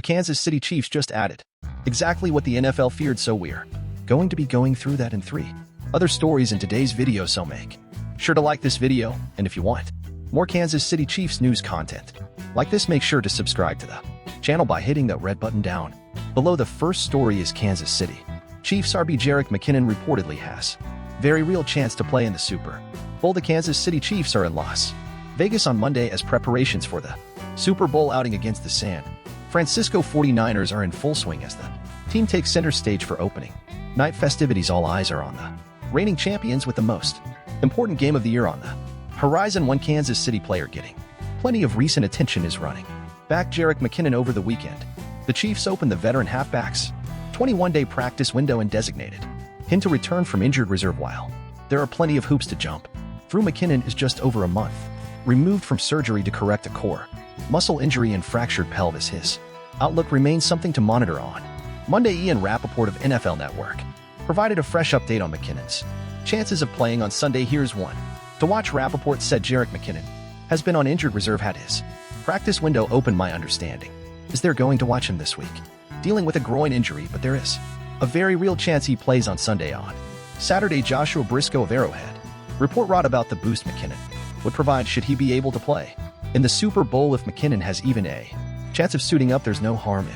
The Kansas City Chiefs just added. Exactly what the NFL feared, so we're going to be going through that in 3 other stories in today's video, so make sure to like this video, and if you want more Kansas City Chiefs news content like this, make sure to subscribe to the channel by hitting that red button down below. The first story is Kansas City Chiefs RB Jerick McKinnon reportedly has very real chance to play in the Super Bowl. The Kansas City Chiefs are in Las Vegas on Monday as preparations for the Super Bowl outing against the San Francisco 49ers are in full swing as the team takes center stage for opening night festivities. All eyes are on the reigning champions with the most important game of the year on the horizon. One Kansas City player getting plenty of recent attention is running back Jerick McKinnon. Over the weekend, the Chiefs opened the veteran halfback's 21-day practice window and designated him to return from injured reserve. While there are plenty of hoops to jump through, McKinnon is just over a month removed from surgery to correct a core muscle injury and fractured pelvis. His outlook remains something to monitor on Monday. Ian Rappaport of NFL Network provided a fresh update on McKinnon's chances of playing on Sunday. Here's one to watch. Rappaport said Jerick McKinnon has been on injured reserve, had his practice window open. My understanding is they're going to watch him this week, dealing with a groin injury, but there is a very real chance he plays on Sunday. On Saturday, Joshua Briscoe of Arrowhead Report wrote about the boost McKinnon would provide should he be able to play in the Super Bowl. If McKinnon has even a chance of suiting up, there's no harm in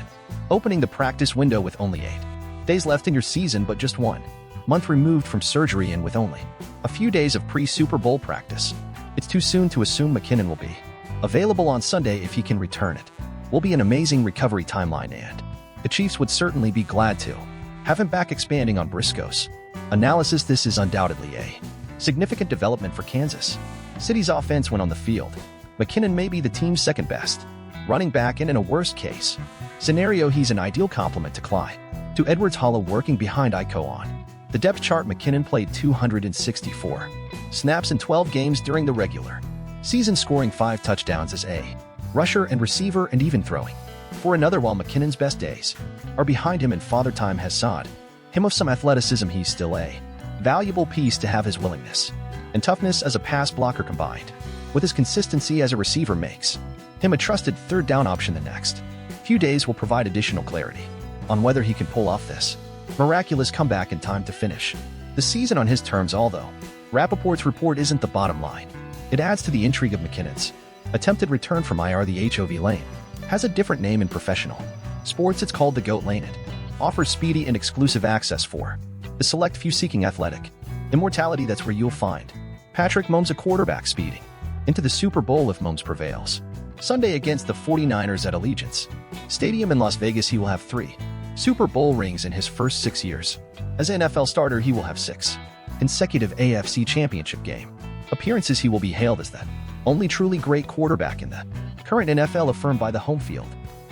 opening the practice window with only 8 days left in your season, but just 1 month removed from surgery and with only a few days of pre-Super Bowl practice. It's too soon to assume McKinnon will be available on Sunday. If he can return, it will be an amazing recovery timeline, and the Chiefs would certainly be glad to have him back. Expanding on Briscoe's analysis, this is undoubtedly a significant development for Kansas City's offense when on the field. McKinnon may be the team's second best running back, and in a worst-case scenario, he's an ideal complement to Clyde to Edwards-Helaire working behind Iko. On the depth chart, McKinnon played 264 snaps in 12 games during the regular season, scoring 5 touchdowns as a rusher and receiver, and even throwing for another. While McKinnon's best days are behind him and Father Time has sawed him of some athleticism, he's still a valuable piece to have. His willingness and toughness as a pass blocker combined with his consistency as a receiver makes him a trusted third down option. The next few days will provide additional clarity on whether he can pull off this miraculous comeback in time to finish the season on his terms. Although Rappaport's report isn't the bottom line, it adds to the intrigue of McKinnon's attempted return from IR. The HOV lane has a different name in professional sports. It's called the GOAT lane. It offers speedy and exclusive access for the select few seeking athletic immortality. That's where you'll find Patrick Mahomes, a quarterback, speeding into the Super Bowl if Mahomes prevails Sunday against the 49ers at Allegiant Stadium in Las Vegas. He will have 3 Super Bowl rings in his first 6 years as NFL starter. He will have 6 consecutive AFC Championship game appearances. He will be hailed as the only truly great quarterback in the current NFL, affirmed by the home field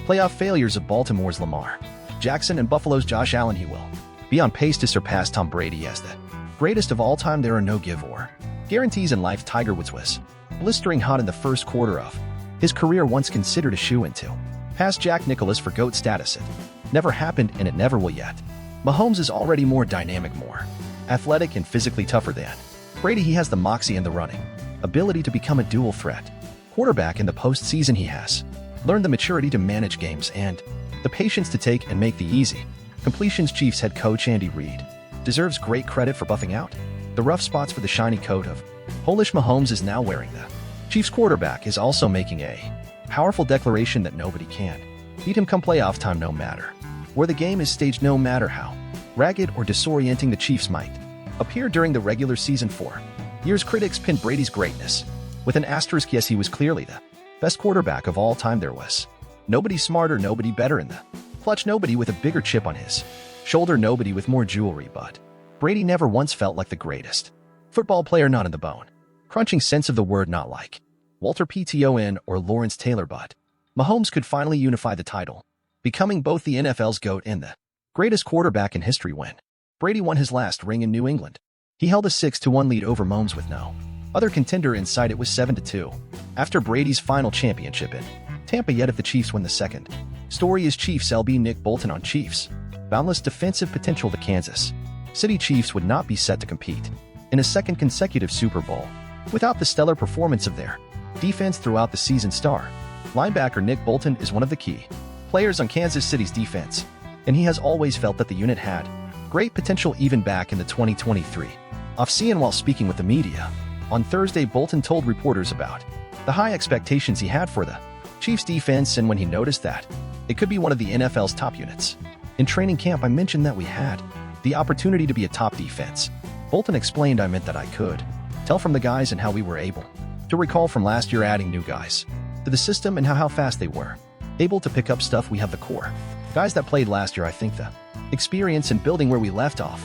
playoff failures of Baltimore's Lamar Jackson and Buffalo's Josh Allen. He will be on pace to surpass Tom Brady as the greatest of all time. There are no give or guarantees in life. Tiger Woods was blistering hot in the first quarter of his career, once considered a shoe-in to pass Jack Nicklaus for GOAT status. It never happened, and it never will yet. Mahomes is already more dynamic, more athletic, and physically tougher than Brady. He has the moxie and the running ability to become a dual threat quarterback in the postseason. He has learned the maturity to manage games and the patience to take and make the easy completions. Chiefs head coach Andy Reid deserves great credit for buffing out the rough spots for the shiny coat of Polish Mahomes is now wearing. The Chiefs quarterback is also making a powerful declaration that nobody can beat him come playoff time, no matter where the game is staged, no matter how ragged or disorienting the Chiefs might appear during the regular season. For years, critics pinned Brady's greatness with an asterisk. Yes, he was clearly the best quarterback of all time. There was nobody smarter, nobody better in the clutch, nobody with a bigger chip on his shoulder, nobody with more jewelry, but Brady never once felt like the greatest football player, not in the bone crunching sense of the word, not like Walter Payton or Lawrence Taylor, but Mahomes could finally unify the title, becoming both the NFL's GOAT and the greatest quarterback in history. When Brady won his last ring in New England, he held a 6-1 lead over Mahomes with no other contender in sight. It was 7-2 after Brady's final championship in Tampa. Yet if the Chiefs win the second story is Chiefs LB Nick Bolton on Chiefs' boundless defensive potential. The Kansas City Chiefs would not be set to compete in a second consecutive Super Bowl without the stellar performance of their defense throughout the season. Star linebacker Nick Bolton is one of the key players on Kansas City's defense, and he has always felt that the unit had great potential even back in the 2023 offseason. While speaking with the media on Thursday, Bolton told reporters about the high expectations he had for the Chiefs defense and when he noticed that it could be one of the NFL's top units. In training camp, I mentioned that we had the opportunity to be a top defense. Bolton explained, I meant that I could tell from the guys and how we were able to recall from last year adding new guys to the system and how fast they were able to pick up stuff. We have the core guys that played last year. I think the experience in building where we left off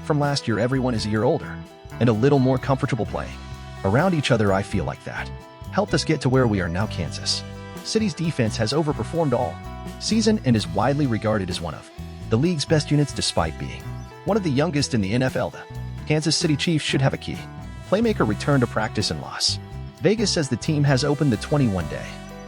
from last year, everyone is a year older and a little more comfortable playing around each other. I feel like that helped us get to where we are now. Kansas City's defense has overperformed all season and is widely regarded as one of the league's best units despite being one of the youngest in the NFL. The Kansas City Chiefs should have a key playmaker return to practice in Las Vegas as the team has opened the 21-day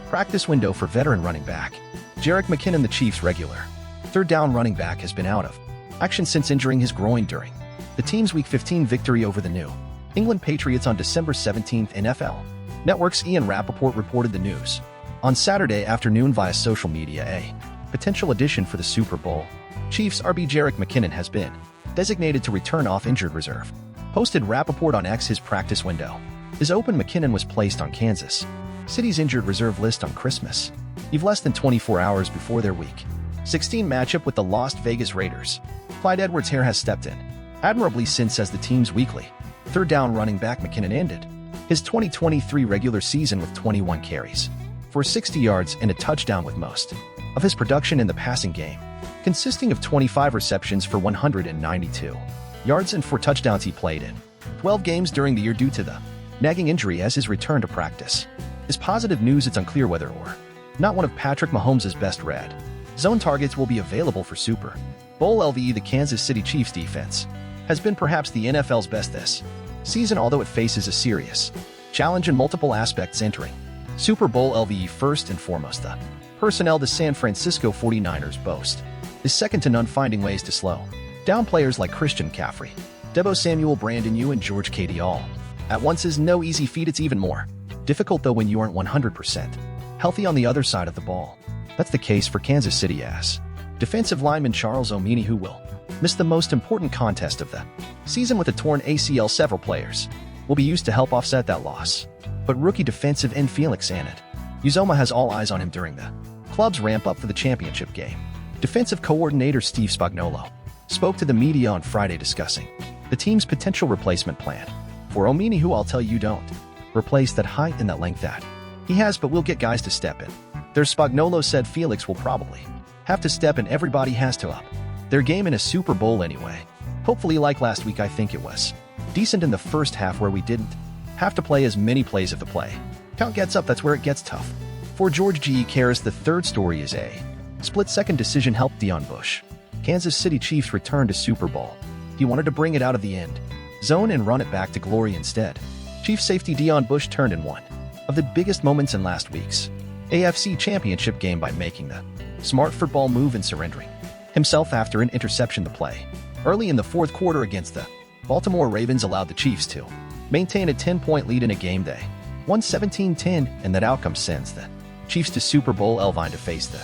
practice window for veteran running back Jerick McKinnon. The Chiefs' regular third-down running back has been out of action since injuring his groin during the team's Week 15 victory over the New England Patriots on December 17th. NFL Network's Ian Rappaport reported the news on Saturday afternoon via social media. A potential addition for the Super Bowl Chiefs RB Jerick McKinnon has been designated to return off injured reserve. Posted Rappaport on X. His practice window is open. McKinnon was placed on Kansas City's injured reserve list on Christmas Eve, less than 24 hours before their Week 16 matchup with the Las Vegas Raiders. Clyde Edwards-Helaire has stepped in admirably since as the team's weekly third-down running back. McKinnon ended his 2023 regular season with 21 carries for 60 yards and a touchdown, with most of his production in the passing game, consisting of 25 receptions for 192 yards and 4 touchdowns. He played in 12 games during the year due to the nagging injury. As his return to practice is positive news, it's unclear whether or not one of Patrick Mahomes' best red zone targets will be available for Super Bowl LVE. The Kansas City Chiefs defense has been perhaps the NFL's best this season, although it faces a serious challenge in multiple aspects entering Super Bowl LVE. First and foremost, the personnel the San Francisco 49ers boast is second to none, finding ways to slow down players like Christian McCaffrey, Deebo Samuel, Brandon Yu, and George Kittle all at once is no easy feat. It's even more difficult, though, when you aren't 100% healthy on the other side of the ball. That's the case for Kansas City as defensive lineman Charles Omenihu, who will miss the most important contest of the season with a torn ACL. Several players will be used to help offset that loss, but rookie defensive end Felix Anudike-Uzomah has all eyes on him during the club's ramp-up for the championship game. Defensive coordinator Steve Spagnuolo spoke to the media on Friday discussing the team's potential replacement plan for Omenihu. I'll tell you, don't replace that height and that length that he has, but we'll get guys to step in. There's Spagnuolo said Felix will probably have to step in. Everybody has to up their game in a Super Bowl anyway. Hopefully, like last week, I think it was decent in the first half where we didn't have to play as many plays. If the play count gets up, that's where it gets tough. For George G. Karras, the third story is a split-second decision helped Deon Bush. Kansas City Chiefs returned to Super Bowl. He wanted to bring it out of the end zone and run it back to glory instead. Chief safety Deon Bush turned in one of the biggest moments in last week's AFC Championship game by making the smart football move and surrendering himself after an interception. The play early in the fourth quarter against the Baltimore Ravens allowed the Chiefs to maintain a 10-point lead in a game they won 17-10, and that outcome sends the Chiefs to Super Bowl LVE to face the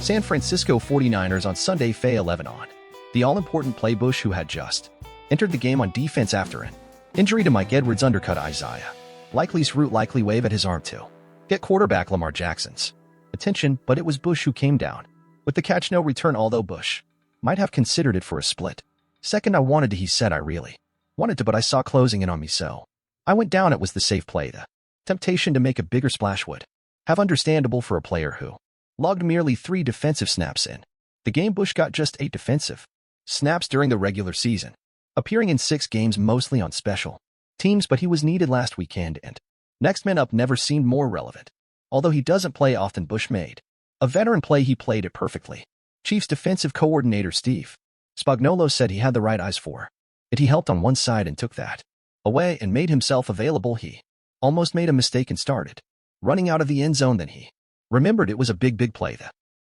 San Francisco 49ers on Sunday. Fay 11 on the all-important play. Bush, who had just entered the game on defense after an injury to Mike Edwards, undercut Isaiah Likely's route, likely wave at his arm to get quarterback Lamar Jackson's attention, but it was Bush who came down with the catch. No return, although Bush might have considered it for a split second. I wanted to, he said. I really wanted to, but I saw closing in on me, so I went down. It was the safe play. The temptation to make a bigger splash would have understandable for a player who logged merely 3 defensive snaps in the game. Bush got just 8 defensive snaps during the regular season, appearing in 6 games, mostly on special teams, but he was needed last weekend, and next man up never seemed more relevant. Although he doesn't play often, Bush made a veteran play. He played it perfectly. Chiefs defensive coordinator Steve Spagnuolo said he had the right eyes for it. He helped on one side and took that away and made himself available. He almost made a mistake and started running out of the end zone. Then he remembered it was a big play. The